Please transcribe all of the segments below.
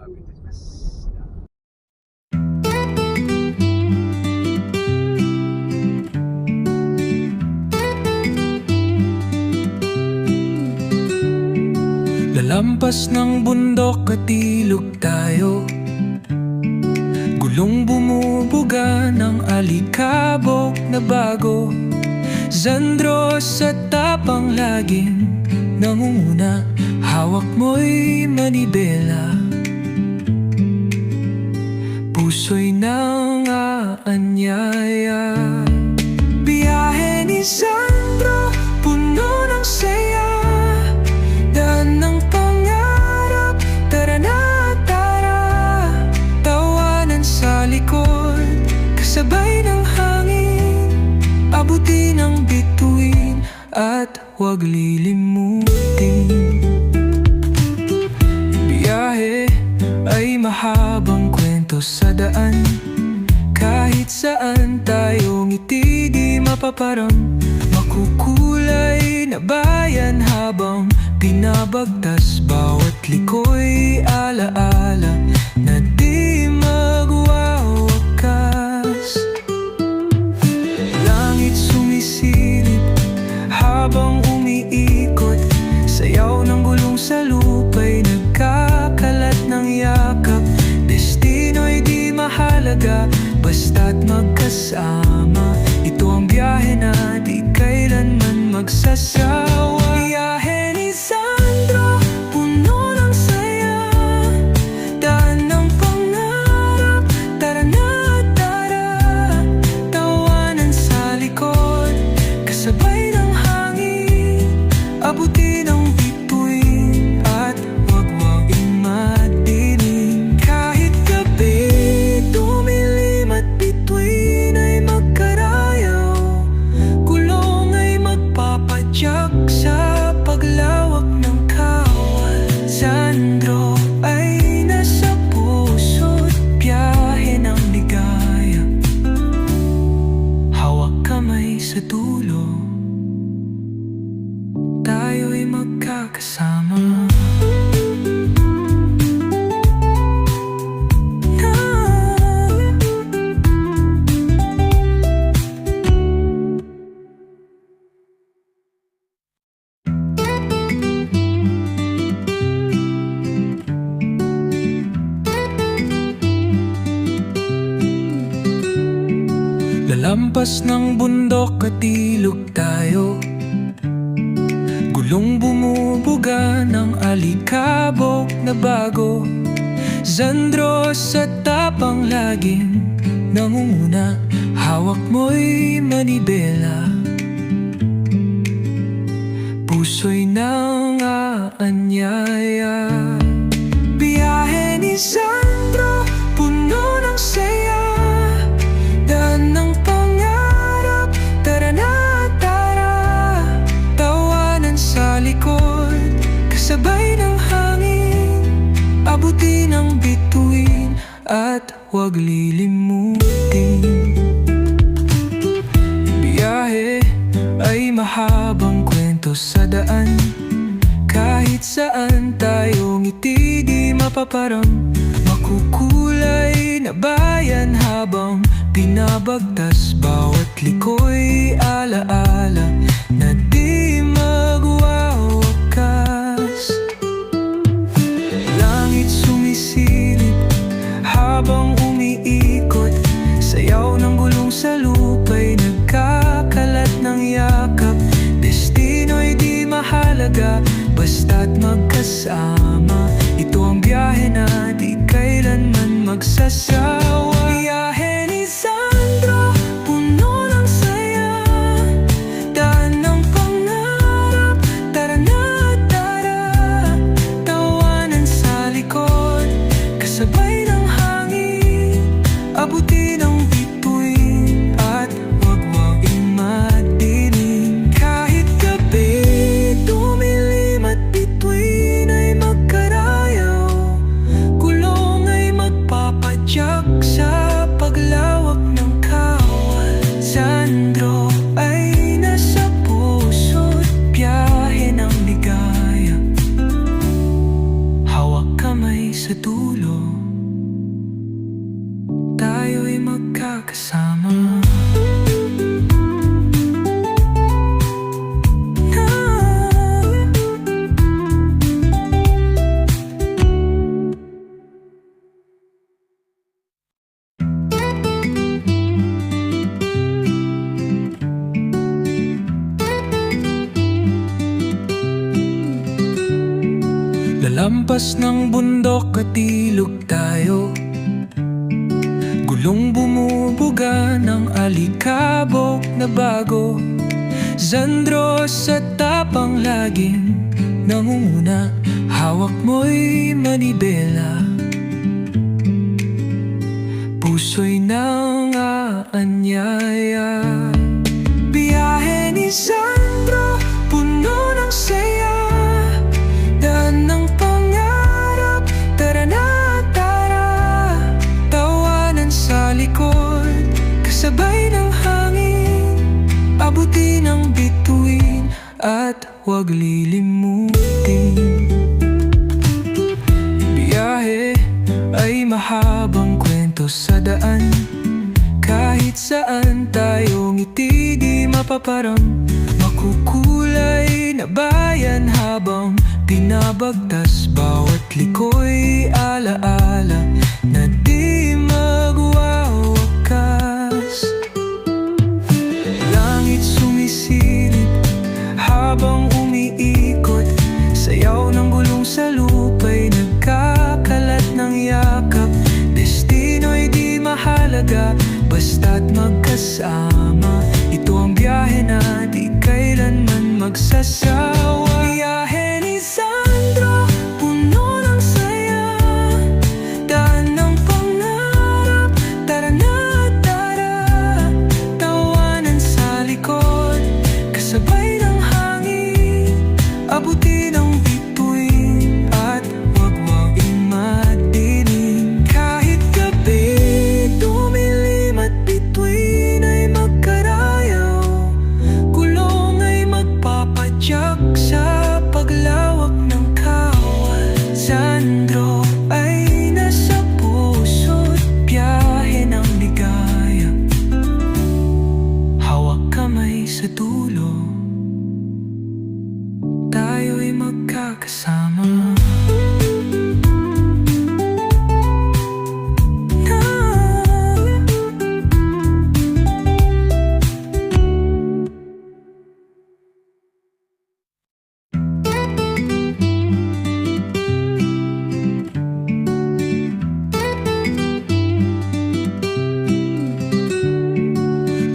りいたします。Lalampas ng bundok at ilog tayo, gulong bumubuga ng alikabok na bago. Zandros at tapang laging nangunguna, hawak mo'y manibela. Puso'y nang aanyaya. Biyahe ni Sandro, puno ng saya, daan ng pangarap, tara na tara. Tawanan sa likod, kasabay ng hangin, abutin ang bituin at huwag lilimutin. Biyahe ay mahabang kwento sa daan, kahit saan tayo ngiti di mapaparam. Makukulay na bayan habang pinabagtas, bawat liko'y alaala na di magwawakas. Langit sumisilip habang umiikot, sayaw ng gulong sa lupa'y nagkakalat ng yakap. Destino'y di mahalaga, basta't magkasama. Ito ang biyahe na di kailanman magsasawa. Biyahe ni Sandro, puno ng saya, daan ng pangarap, tara na tara. Tawanan sa likod, kasabay ng hangin, abutin ang bituin at wag madilim. Kahit gabi tumilim at bituin ay magkarayaw, gulong ay magpapadyak sa paglawak ng kawal. Sandro ay nasa puso't biyahe ng ligaya, hawak kamay sa dulo, tayo'y magkakasama. Lalampas ng bundok at ilog tayo, gulong bumubuga ng alikabok na bago. Zandros at tapang laging nangunguna, hawak mo'y manibela. Puso'y nang aanyaya. Biyahe ni Sandro, puno ng saya, daan ng pangarap, tara na tara. Tawanan sa likod, kasabay ng hangin, abutin ang bituin at huwag lilimutin. Biyahe ay mahabang kwento sa daan, kahit saan tayo ngiti di mapaparam. Makukulay na bayan habang pinabagtas, bawat liko'y alaala na di magwawakas. Langit sumisilip habang umiikot, sayaw ng gulong sa lupa'y nagkakalat ng yakap. Destino'y di mahalaga, basta't magkasama. Ito ang biyahe na di kailanman magsasawa. Biyahe ni Sandro, puno ng saya, daan ng pangarap, tara na tara. Tawanan sa likod, kasabay ng hangin, abutin ang bituin at wag madilim. Kahit gabi tumilim at bituin ay magkarayaw, gulong ay magpapadyak sa dulo, tayo'y magkakasama. Lalampas ng bundok at ilog tayo, gulong bumubuga ng alikabok na bago. Zandros at tapang laging nangunguna, hawak mo'y manibela, puso'y nang aanyaya. Biyahe ni Sandro, puno ng saya, daan ng pangarap, tara na tara. Tawanan sa likod, kasabay ng hangin, abutin ang bituin at huwag lilimutin. Biyahe ay mahabang kwento sa daan, kahit saan tayo ngiti di mapaparam. Makukulay na bayan habang pinabagtas, bawat liko'y alaala na di magwawakas. Langit sumisilip habang umiikot, sayaw ng gulong sa lupa'y nagkakalat ng yakap. Destino'y di mahalaga, basta't magkasama. Ito ang biyahe na di kailanman magsasawa. Biyahe ni Sandro, puno ng saya, daan ng pangarap, tara na tara. Tawanan sa likod, kasabay ng hangin, abutin ang bituin at huwag madilim. Kahit gabi dumilim at bituin ay magkarayaw, gulong ay magpapadyak sa paglawak ng kawal. Sandro ay nasa puso't biyahe ng ligaya, hawak kamay sa dulo, tayo'y magkakasama.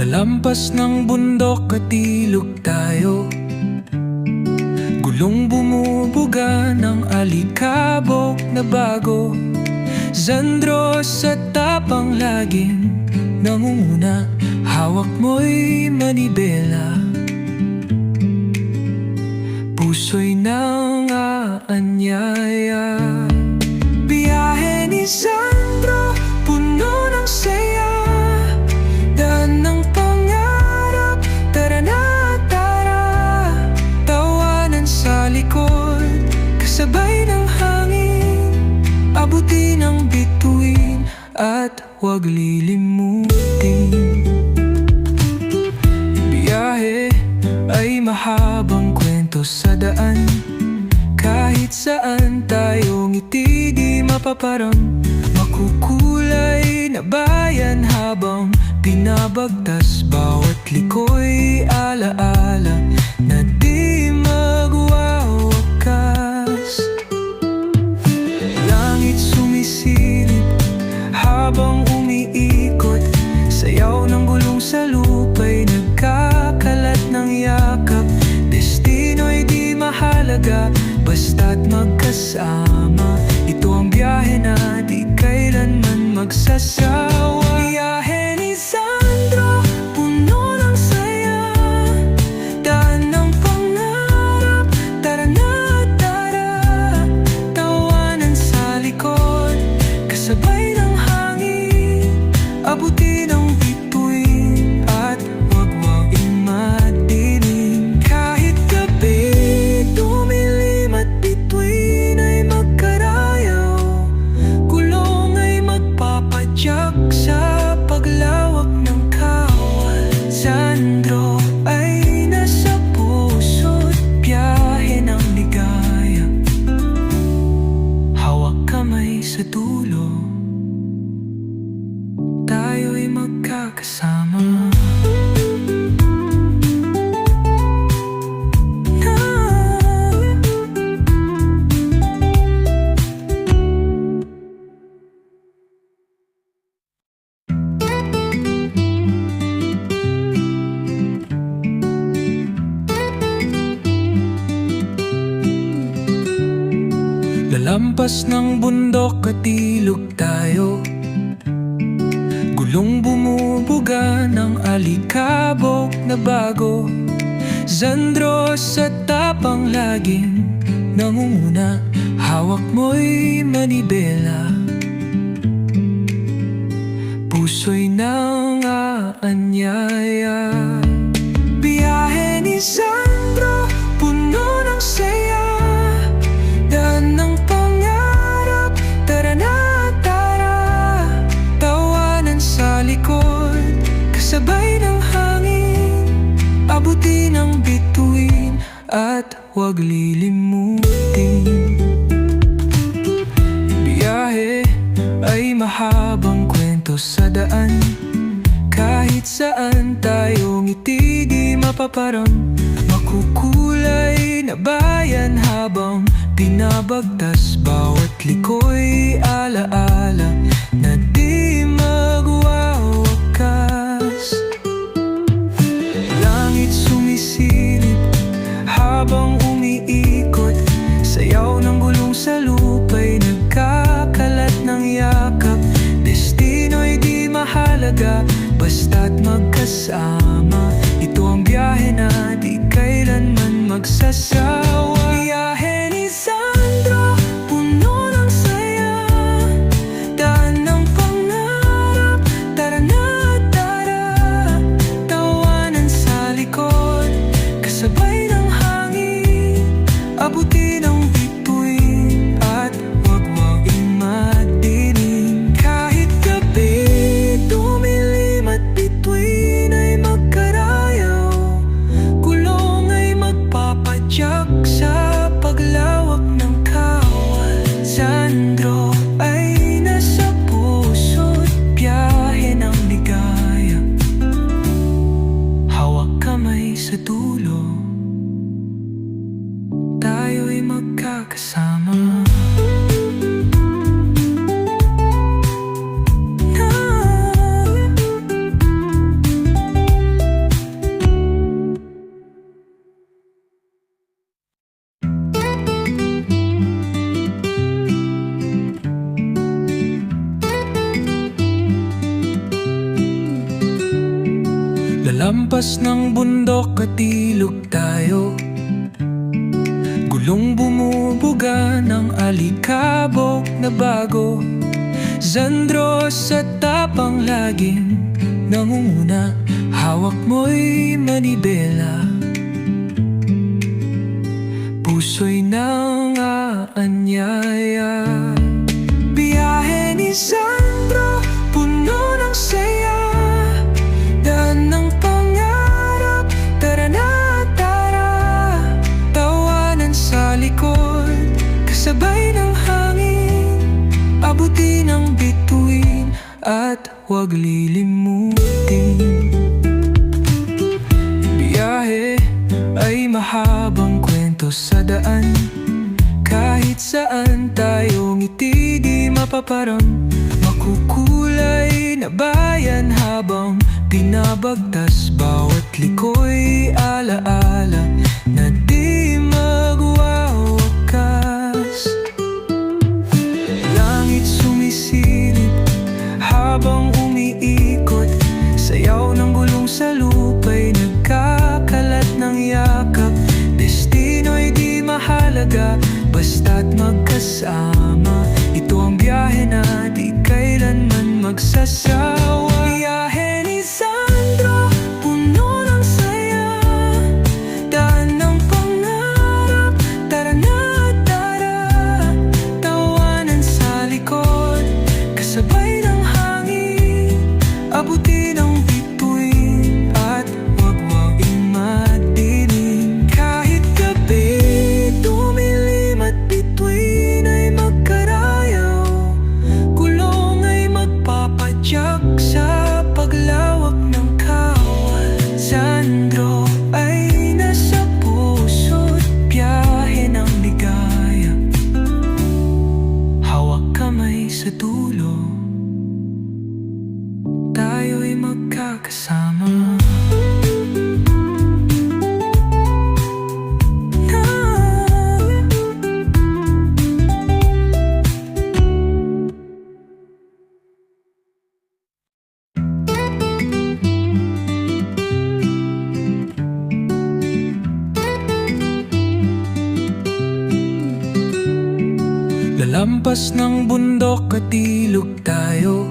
Lalampas ng bundok at ilog tayo, gulong bumubuga ng alikabok na bago. Zandros at tapang laging nangunguna, hawak mo'y manibela, puso'y nang aanyaya. Biyahe ni Sandro, puno ng saya, daan ng pangarap, tara na tara. Tawanan sa likod, kasabay ng hangin, abutin ang bituin at huwag lilimutin. Biyahe ay mahabang kwento sa daan, kahit saan tayo ngiti di mapaparam. Makukulay na bayan habang pinabagtas, bawat liko'y alaala na di magwawakas. Langit sumisilip habang umiikot, sayaw ng gulong sa lupa'y nagkakalat ng yakap. Destino'y di mahalaga, basta't magkasama. Ito ang biyahe na di kailanman magsasawa. Biyahe ni Sandro, puno ng saya, daan ng pangarap, tara na tara. Tawanan sa likod, kasabay ng hangin, abutin ang bituin at huwag madilim. Kahit gabi dumilim at bituin ay magkarayaw, sa dulo, tayo'y magkakasama. Lalampas ng bundok at ilog tayo, gulong bumubuga ng alikabok na bago. Zandros at tapang laging nangunguna, hawak mo'y manibela, puso'y nangaanyaya. Biyahe ni Sandro, puno ng saya, daan ng pangarap, tara na tara. Tawanan sa likod, kasabay ng hangin, abutin ang bituin at huwag lilimutin. Biyahe ay mahabang kwento sa daan, kahit saan tayo ngiti di mapaparam. Makukulay na bayan habang binabagtas, bawat liko'y alaala na di magwawakas. Langit sumisilip habang umiikot, sayaw ng gulong sa lupa'y nagkakalat ng yakap. Destino'y di mahalaga, basta't magkasama. Ito ang biyahe na di kailanman magsasawa. Biyahe ni Sandro, puno ng saya, daan ng pangarap, tara na tara. Tawanan sa likod, kasabay ng hangin, abutin ang bituin at huwag madilim. Kahit gabi dumilim at bituin ay magkarayaw, gulong ay magpapadyak sa paglawak ng kawal. Sandro ay nasa puso't biyahe ng ligaya, hawak kamay sa dulo, tayo'y magkakasama. Lalampas ng bundok at ilog tayo, gulong bumubuga ng alikabok na bago. Zandros at tapang laging nangunguna, hawak mo'y manibela, puso'y nangaanyaya. Biyahe ni Sandro, puno ng saya, daan ng pangarap, tara na tara. Tawanan sa likod, kasabay ng hangin, abutin ang bituin at huwag lilimutin. Biyahe ay mahabang kwento sa daan, kahit saan tayo ngiti di mapaparam. Makukulay na bayan habang binabagtas, bawat liko'y alaala na di magwawakas. Langit sumisilip habang umiikot, sayaw ng gulong sa lupa'y nagkakalat ng yakap. Destino'y di mahalaga, basta't magkasama. Ito ang biyahe na di kailanman magsasawa. Biyahe ni Sandro, puno ng saya, daan ng pangarap, tara na tara. Tawanan sa likod, kasabay ng hangin, abutin ang bituin at huwag madilim. Kahit gabi dumilim at bituin ay magkarayaw, sa dulo, tayo'y magkakasama. Lalampas ng bundok at ilog tayo,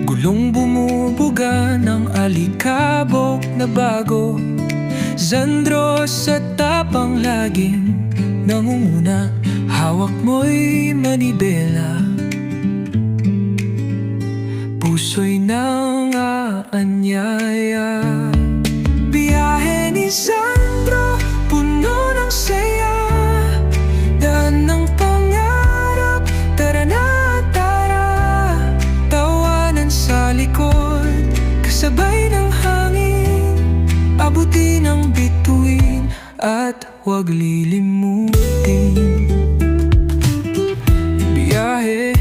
gulong bumubuga ng alikabok na bago. Zandros at tapang laging nangunguna, hawak mo'y manibela, puso'y nang aanyaya. Biyahe ni Sandro, puno ng saya, daan ng pangarap, tara na tara. Tawanan sa likod, kasabay ng hangin, abutin ang bituin at huwag lilimutin. Biyahe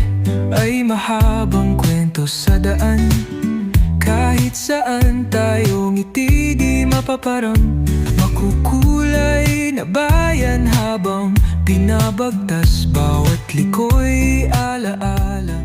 ay mahabang kwento sa daan, kahit saan tayo ngiti di mapaparam. Makukulay na bayan habang binabagtas, bawat liko'y alaala.